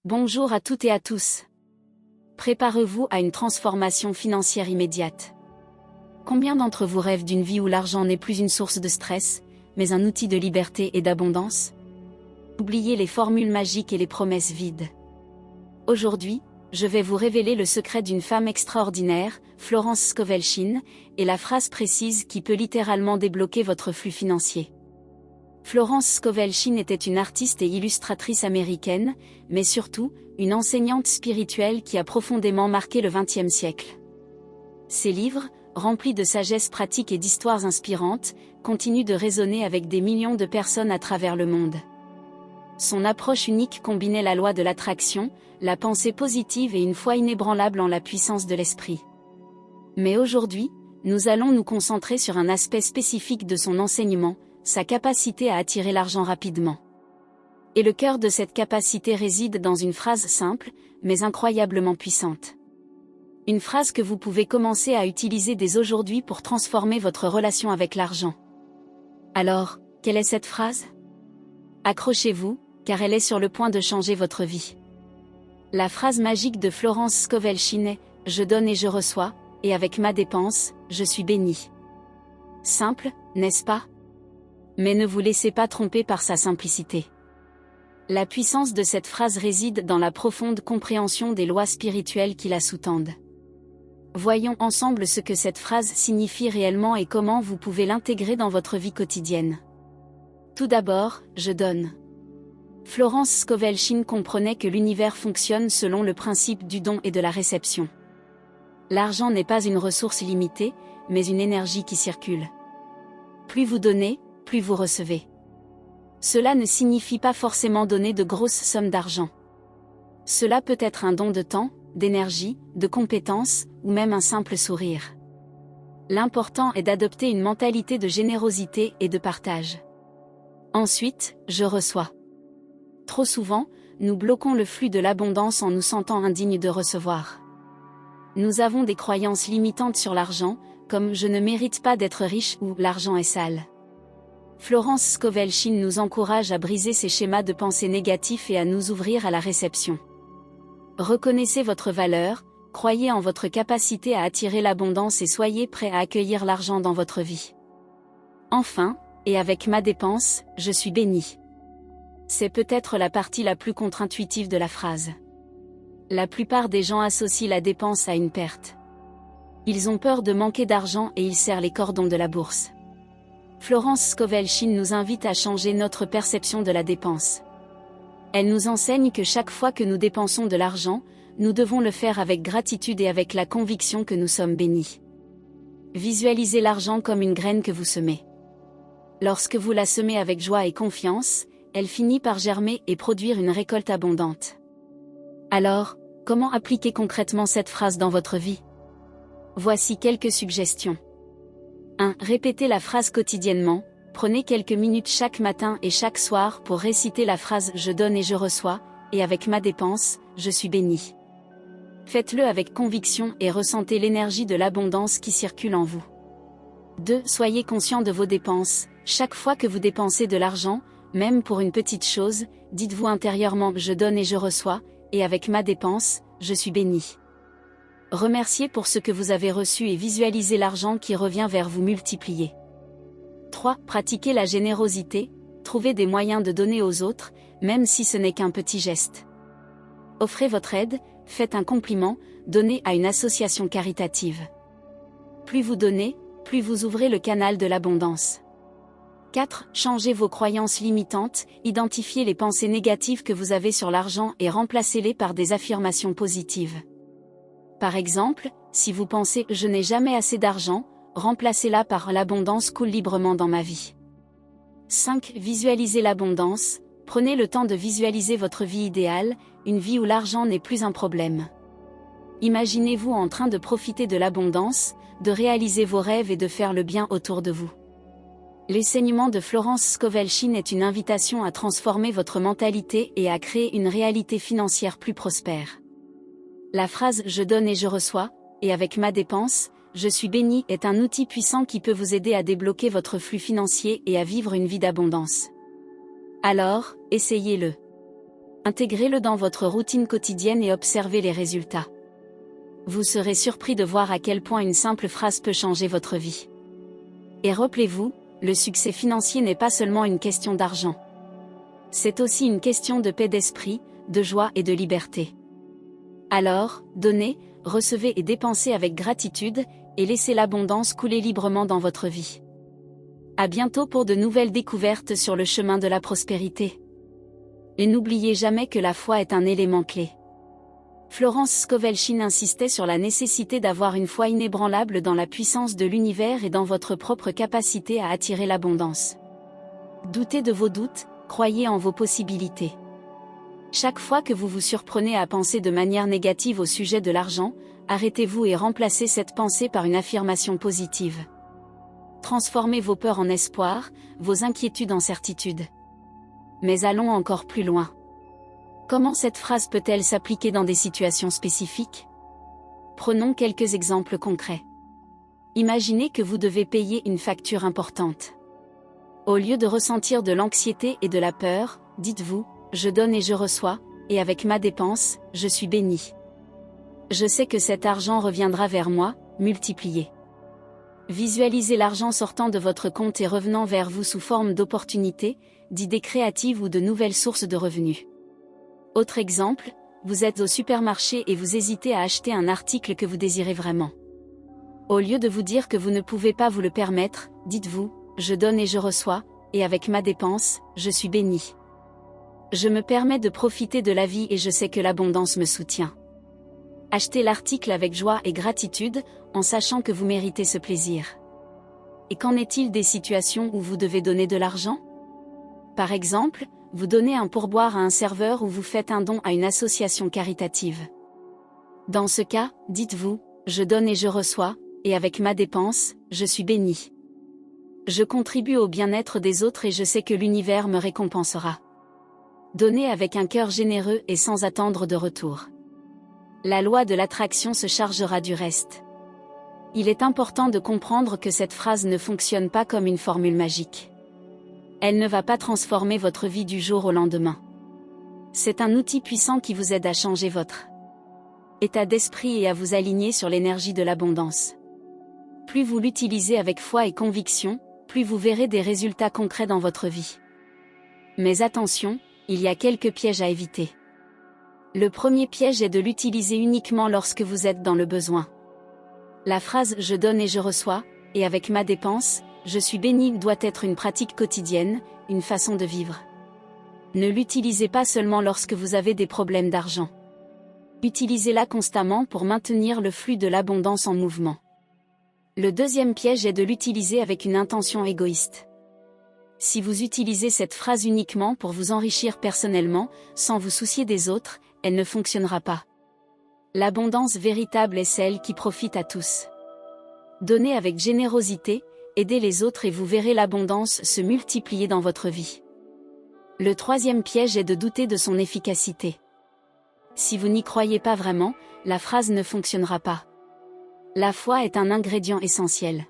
Bonjour à toutes et à tous. Préparez-vous à une transformation financière immédiate. Combien d'entre vous rêvent d'une vie où l'argent n'est plus une source de stress, mais un outil de liberté et d'abondance? Oubliez les formules magiques et les promesses vides. Aujourd'hui, je vais vous révéler le secret d'une femme extraordinaire, Florence Scovel Shinn, et la phrase précise qui peut littéralement débloquer votre flux financier. Florence Scovel Shinn était une artiste et illustratrice américaine, mais surtout, une enseignante spirituelle qui a profondément marqué le XXe siècle. Ses livres, remplis de sagesse pratique et d'histoires inspirantes, continuent de résonner avec des millions de personnes à travers le monde. Son approche unique combinait la loi de l'attraction, la pensée positive et une foi inébranlable en la puissance de l'esprit. Mais aujourd'hui, nous allons nous concentrer sur un aspect spécifique de son enseignement, sa capacité à attirer l'argent rapidement. Et le cœur de cette capacité réside dans une phrase simple, mais incroyablement puissante. Une phrase que vous pouvez commencer à utiliser dès aujourd'hui pour transformer votre relation avec l'argent. Alors, quelle est cette phrase? Accrochez-vous, car elle est sur le point de changer votre vie. La phrase magique de Florence Scovel Shinn est « Je donne et je reçois, et avec ma dépense, je suis béni ». Simple, n'est-ce pas? Mais ne vous laissez pas tromper par sa simplicité. La puissance de cette phrase réside dans la profonde compréhension des lois spirituelles qui la sous-tendent. Voyons ensemble ce que cette phrase signifie réellement et comment vous pouvez l'intégrer dans votre vie quotidienne. Tout d'abord, je donne. Florence Scovel Shinn comprenait que l'univers fonctionne selon le principe du don et de la réception. L'argent n'est pas une ressource limitée, mais une énergie qui circule. Plus vous donnez, plus vous recevez. Cela ne signifie pas forcément donner de grosses sommes d'argent. Cela peut être un don de temps, d'énergie, de compétences, ou même un simple sourire. L'important est d'adopter une mentalité de générosité et de partage. Ensuite, je reçois. Trop souvent, nous bloquons le flux de l'abondance en nous sentant indignes de recevoir. Nous avons des croyances limitantes sur l'argent, comme « je ne mérite pas d'être riche » ou « l'argent est sale ». Florence Scovel Shinn nous encourage à briser ces schémas de pensée négatifs et à nous ouvrir à la réception. Reconnaissez votre valeur, croyez en votre capacité à attirer l'abondance et soyez prêt à accueillir l'argent dans votre vie. Enfin, et avec ma dépense, je suis béni. C'est peut-être la partie la plus contre-intuitive de la phrase. La plupart des gens associent la dépense à une perte. Ils ont peur de manquer d'argent et ils serrent les cordons de la bourse. Florence Scovel Shinn nous invite à changer notre perception de la dépense. Elle nous enseigne que chaque fois que nous dépensons de l'argent, nous devons le faire avec gratitude et avec la conviction que nous sommes bénis. Visualisez l'argent comme une graine que vous semez. Lorsque vous la semez avec joie et confiance, elle finit par germer et produire une récolte abondante. Alors, comment appliquer concrètement cette phrase dans votre vie? Voici quelques suggestions. 1. Répétez la phrase quotidiennement, prenez quelques minutes chaque matin et chaque soir pour réciter la phrase « Je donne et je reçois » et avec ma dépense, je suis béni. Faites-le avec conviction et ressentez l'énergie de l'abondance qui circule en vous. 2. Soyez conscient de vos dépenses, chaque fois que vous dépensez de l'argent, même pour une petite chose, dites-vous intérieurement « Je donne et je reçois » et avec ma dépense, je suis béni. Remerciez pour ce que vous avez reçu et visualisez l'argent qui revient vers vous multiplié. 3. Pratiquez la générosité, trouvez des moyens de donner aux autres, même si ce n'est qu'un petit geste. Offrez votre aide, faites un compliment, donnez à une association caritative. Plus vous donnez, plus vous ouvrez le canal de l'abondance. 4. Changez vos croyances limitantes, identifiez les pensées négatives que vous avez sur l'argent et remplacez-les par des affirmations positives. Par exemple, si vous pensez « je n'ai jamais assez d'argent », remplacez-la par « l'abondance coule librement dans ma vie ». 5. Visualisez l'abondance, prenez le temps de visualiser votre vie idéale, une vie où l'argent n'est plus un problème. Imaginez-vous en train de profiter de l'abondance, de réaliser vos rêves et de faire le bien autour de vous. L'enseignement de Florence Scovel Shinn est une invitation à transformer votre mentalité et à créer une réalité financière plus prospère. La phrase « Je donne et je reçois » et avec ma dépense, je suis béni est un outil puissant qui peut vous aider à débloquer votre flux financier et à vivre une vie d'abondance. Alors, essayez-le. Intégrez-le dans votre routine quotidienne et observez les résultats. Vous serez surpris de voir à quel point une simple phrase peut changer votre vie. Et rappelez-vous, le succès financier n'est pas seulement une question d'argent. C'est aussi une question de paix d'esprit, de joie et de liberté. Alors, donnez, recevez et dépensez avec gratitude, et laissez l'abondance couler librement dans votre vie. À bientôt pour de nouvelles découvertes sur le chemin de la prospérité. Et n'oubliez jamais que la foi est un élément clé. Florence Scovel Shinn insistait sur la nécessité d'avoir une foi inébranlable dans la puissance de l'univers et dans votre propre capacité à attirer l'abondance. Doutez de vos doutes, croyez en vos possibilités. Chaque fois que vous vous surprenez à penser de manière négative au sujet de l'argent, arrêtez-vous et remplacez cette pensée par une affirmation positive. Transformez vos peurs en espoir, vos inquiétudes en certitude. Mais allons encore plus loin. Comment cette phrase peut-elle s'appliquer dans des situations spécifiques? Prenons quelques exemples concrets. Imaginez que vous devez payer une facture importante. Au lieu de ressentir de l'anxiété et de la peur, dites-vous, je donne et je reçois, et avec ma dépense, je suis béni. Je sais que cet argent reviendra vers moi, multiplié. Visualisez l'argent sortant de votre compte et revenant vers vous sous forme d'opportunités, d'idées créatives ou de nouvelles sources de revenus. Autre exemple, vous êtes au supermarché et vous hésitez à acheter un article que vous désirez vraiment. Au lieu de vous dire que vous ne pouvez pas vous le permettre, dites-vous, je donne et je reçois, et avec ma dépense, je suis béni. Je me permets de profiter de la vie et je sais que l'abondance me soutient. Achetez l'article avec joie et gratitude, en sachant que vous méritez ce plaisir. Et qu'en est-il des situations où vous devez donner de l'argent? Par exemple, vous donnez un pourboire à un serveur ou vous faites un don à une association caritative. Dans ce cas, dites-vous, je donne et je reçois, et avec ma dépense, je suis béni. Je contribue au bien-être des autres et je sais que l'univers me récompensera. Donnez avec un cœur généreux et sans attendre de retour. La loi de l'attraction se chargera du reste. Il est important de comprendre que cette phrase ne fonctionne pas comme une formule magique. Elle ne va pas transformer votre vie du jour au lendemain. C'est un outil puissant qui vous aide à changer votre état d'esprit et à vous aligner sur l'énergie de l'abondance. Plus vous l'utilisez avec foi et conviction, plus vous verrez des résultats concrets dans votre vie. Mais attention, il y a quelques pièges à éviter. Le premier piège est de l'utiliser uniquement lorsque vous êtes dans le besoin. La phrase « je donne et je reçois » et avec ma dépense, je suis béni doit être une pratique quotidienne, une façon de vivre. Ne l'utilisez pas seulement lorsque vous avez des problèmes d'argent. Utilisez-la constamment pour maintenir le flux de l'abondance en mouvement. Le deuxième piège est de l'utiliser avec une intention égoïste. Si vous utilisez cette phrase uniquement pour vous enrichir personnellement, sans vous soucier des autres, elle ne fonctionnera pas. L'abondance véritable est celle qui profite à tous. Donnez avec générosité, aidez les autres et vous verrez l'abondance se multiplier dans votre vie. Le troisième piège est de douter de son efficacité. Si vous n'y croyez pas vraiment, la phrase ne fonctionnera pas. La foi est un ingrédient essentiel.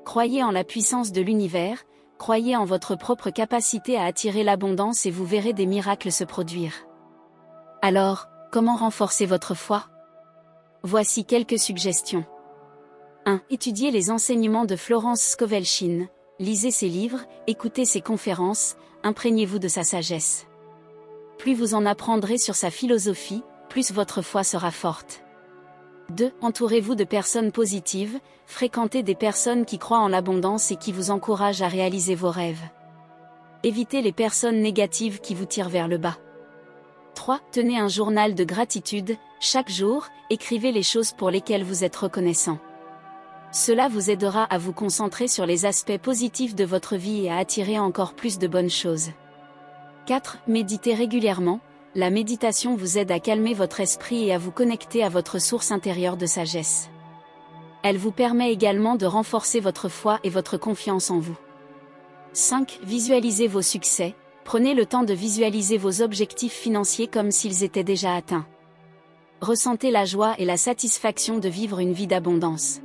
Croyez en la puissance de l'univers, croyez en votre propre capacité à attirer l'abondance et vous verrez des miracles se produire. Alors, comment renforcer votre foi? Voici quelques suggestions. 1. Étudiez les enseignements de Florence Scovel Shinn, lisez ses livres, écoutez ses conférences, imprégnez-vous de sa sagesse. Plus vous en apprendrez sur sa philosophie, plus votre foi sera forte. 2. Entourez-vous de personnes positives, fréquentez des personnes qui croient en l'abondance et qui vous encouragent à réaliser vos rêves. Évitez les personnes négatives qui vous tirent vers le bas. 3. Tenez un journal de gratitude, chaque jour, écrivez les choses pour lesquelles vous êtes reconnaissant. Cela vous aidera à vous concentrer sur les aspects positifs de votre vie et à attirer encore plus de bonnes choses. 4. Méditez régulièrement, la méditation vous aide à calmer votre esprit et à vous connecter à votre source intérieure de sagesse. Elle vous permet également de renforcer votre foi et votre confiance en vous. 5. Visualisez vos succès. Prenez le temps de visualiser vos objectifs financiers comme s'ils étaient déjà atteints. Ressentez la joie et la satisfaction de vivre une vie d'abondance.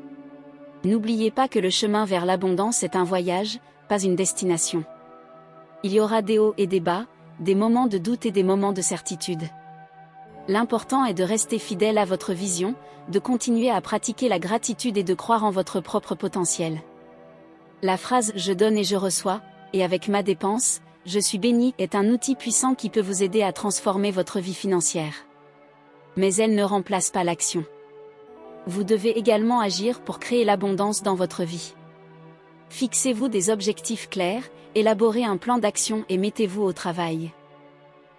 N'oubliez pas que le chemin vers l'abondance est un voyage, pas une destination. Il y aura des hauts et des bas, des moments de doute et des moments de certitude. L'important est de rester fidèle à votre vision, de continuer à pratiquer la gratitude et de croire en votre propre potentiel. La phrase « je donne et je reçois » et avec ma dépense, je suis béni est un outil puissant qui peut vous aider à transformer votre vie financière. Mais elle ne remplace pas l'action. Vous devez également agir pour créer l'abondance dans votre vie. Fixez-vous des objectifs clairs, élaborez un plan d'action et mettez-vous au travail.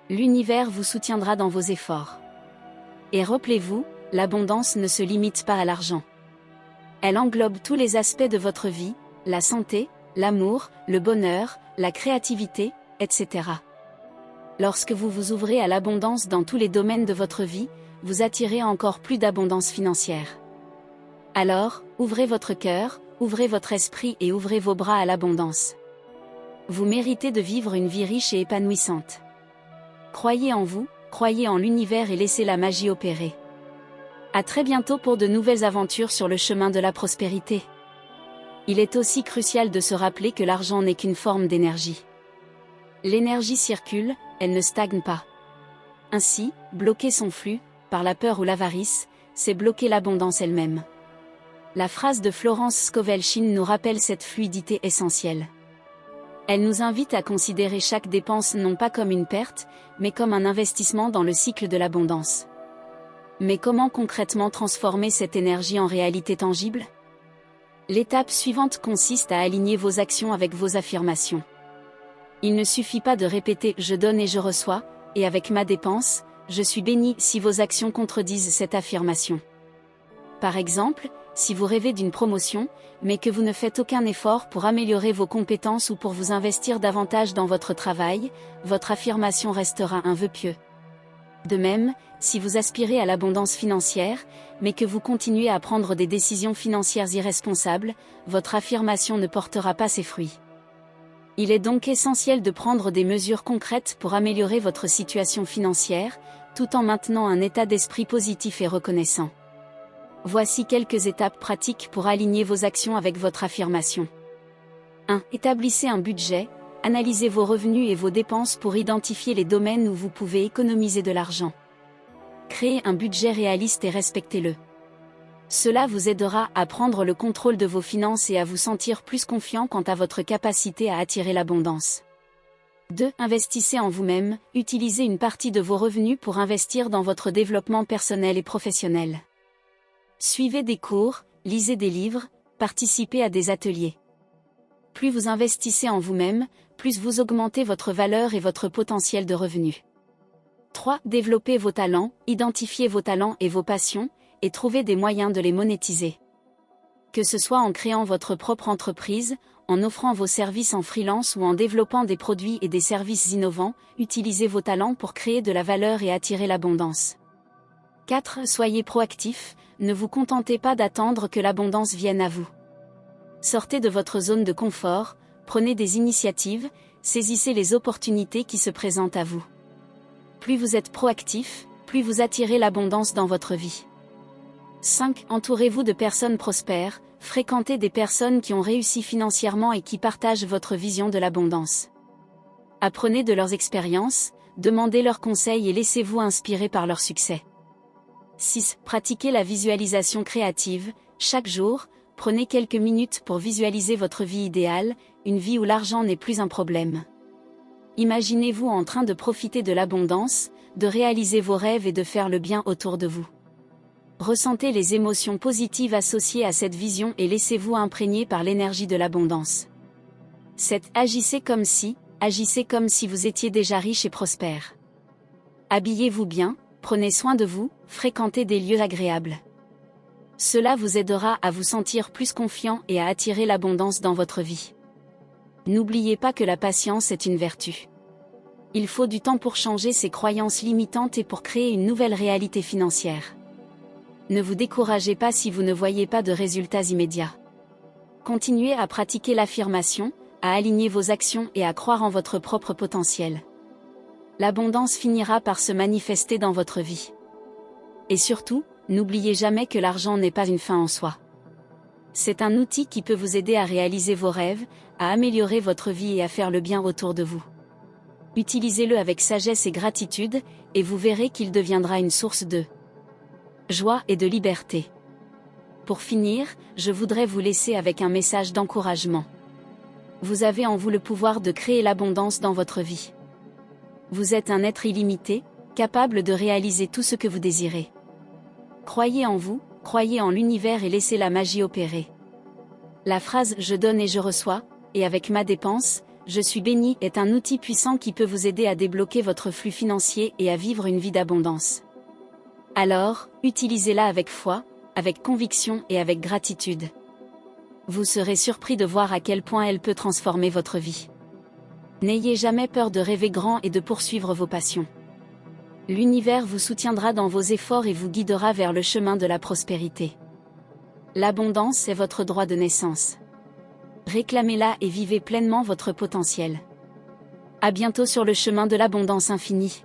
L'univers vous soutiendra dans vos efforts. Et rappelez-vous, l'abondance ne se limite pas à l'argent. Elle englobe tous les aspects de votre vie, la santé, l'amour, le bonheur, la créativité, etc. Lorsque vous vous ouvrez à l'abondance dans tous les domaines de votre vie, vous attirez encore plus d'abondance financière. Alors, ouvrez votre cœur, ouvrez votre esprit et ouvrez vos bras à l'abondance. Vous méritez de vivre une vie riche et épanouissante. Croyez en vous, croyez en l'univers et laissez la magie opérer. À très bientôt pour de nouvelles aventures sur le chemin de la prospérité. Il est aussi crucial de se rappeler que l'argent n'est qu'une forme d'énergie. L'énergie circule, elle ne stagne pas. Ainsi, bloquer son flux, par la peur ou l'avarice, c'est bloquer l'abondance elle-même. La phrase de Florence Scovel Shinn nous rappelle cette fluidité essentielle. Elle nous invite à considérer chaque dépense non pas comme une perte, mais comme un investissement dans le cycle de l'abondance. Mais comment concrètement transformer cette énergie en réalité tangible ? L'étape suivante consiste à aligner vos actions avec vos affirmations. Il ne suffit pas de répéter « je donne et je reçois » et avec ma dépense, je suis béni si vos actions contredisent cette affirmation. Par exemple, si vous rêvez d'une promotion, mais que vous ne faites aucun effort pour améliorer vos compétences ou pour vous investir davantage dans votre travail, votre affirmation restera un vœu pieux. De même, si vous aspirez à l'abondance financière, mais que vous continuez à prendre des décisions financières irresponsables, votre affirmation ne portera pas ses fruits. Il est donc essentiel de prendre des mesures concrètes pour améliorer votre situation financière, tout en maintenant un état d'esprit positif et reconnaissant. Voici quelques étapes pratiques pour aligner vos actions avec votre affirmation. 1. Établissez un budget, analysez vos revenus et vos dépenses pour identifier les domaines où vous pouvez économiser de l'argent. Créez un budget réaliste et respectez-le. Cela vous aidera à prendre le contrôle de vos finances et à vous sentir plus confiant quant à votre capacité à attirer l'abondance. 2. Investissez en vous-même, utilisez une partie de vos revenus pour investir dans votre développement personnel et professionnel. Suivez des cours, lisez des livres, participez à des ateliers. Plus vous investissez en vous-même, plus vous augmentez votre valeur et votre potentiel de revenus. 3. Développez vos talents, identifiez vos talents et vos passions, et trouvez des moyens de les monétiser. Que ce soit en créant votre propre entreprise, en offrant vos services en freelance ou en développant des produits et des services innovants, utilisez vos talents pour créer de la valeur et attirer l'abondance. 4. Soyez proactif, ne vous contentez pas d'attendre que l'abondance vienne à vous. Sortez de votre zone de confort, prenez des initiatives, saisissez les opportunités qui se présentent à vous. Plus vous êtes proactif, plus vous attirez l'abondance dans votre vie. 5. Entourez-vous de personnes prospères, fréquentez des personnes qui ont réussi financièrement et qui partagent votre vision de l'abondance. Apprenez de leurs expériences, demandez leurs conseils et laissez-vous inspirer par leur succès. 6. Pratiquez la visualisation créative, chaque jour, prenez quelques minutes pour visualiser votre vie idéale, une vie où l'argent n'est plus un problème. Imaginez-vous en train de profiter de l'abondance, de réaliser vos rêves et de faire le bien autour de vous. Ressentez les émotions positives associées à cette vision et laissez-vous imprégner par l'énergie de l'abondance. 7. Agissez comme si vous étiez déjà riche et prospère. Habillez-vous bien, prenez soin de vous, fréquentez des lieux agréables. Cela vous aidera à vous sentir plus confiant et à attirer l'abondance dans votre vie. N'oubliez pas que la patience est une vertu. Il faut du temps pour changer ses croyances limitantes et pour créer une nouvelle réalité financière. Ne vous découragez pas si vous ne voyez pas de résultats immédiats. Continuez à pratiquer l'affirmation, à aligner vos actions et à croire en votre propre potentiel. L'abondance finira par se manifester dans votre vie. Et surtout, n'oubliez jamais que l'argent n'est pas une fin en soi. C'est un outil qui peut vous aider à réaliser vos rêves, à améliorer votre vie et à faire le bien autour de vous. Utilisez-le avec sagesse et gratitude, et vous verrez qu'il deviendra une source de joie et de liberté. Pour finir, je voudrais vous laisser avec un message d'encouragement. Vous avez en vous le pouvoir de créer l'abondance dans votre vie. Vous êtes un être illimité, capable de réaliser tout ce que vous désirez. Croyez en vous, croyez en l'univers et laissez la magie opérer. La phrase « je donne et je reçois » et avec ma dépense, je suis béni est un outil puissant qui peut vous aider à débloquer votre flux financier et à vivre une vie d'abondance. Alors, utilisez-la avec foi, avec conviction et avec gratitude. Vous serez surpris de voir à quel point elle peut transformer votre vie. N'ayez jamais peur de rêver grand et de poursuivre vos passions. L'univers vous soutiendra dans vos efforts et vous guidera vers le chemin de la prospérité. L'abondance est votre droit de naissance. Réclamez-la et vivez pleinement votre potentiel. À bientôt sur le chemin de l'abondance infinie.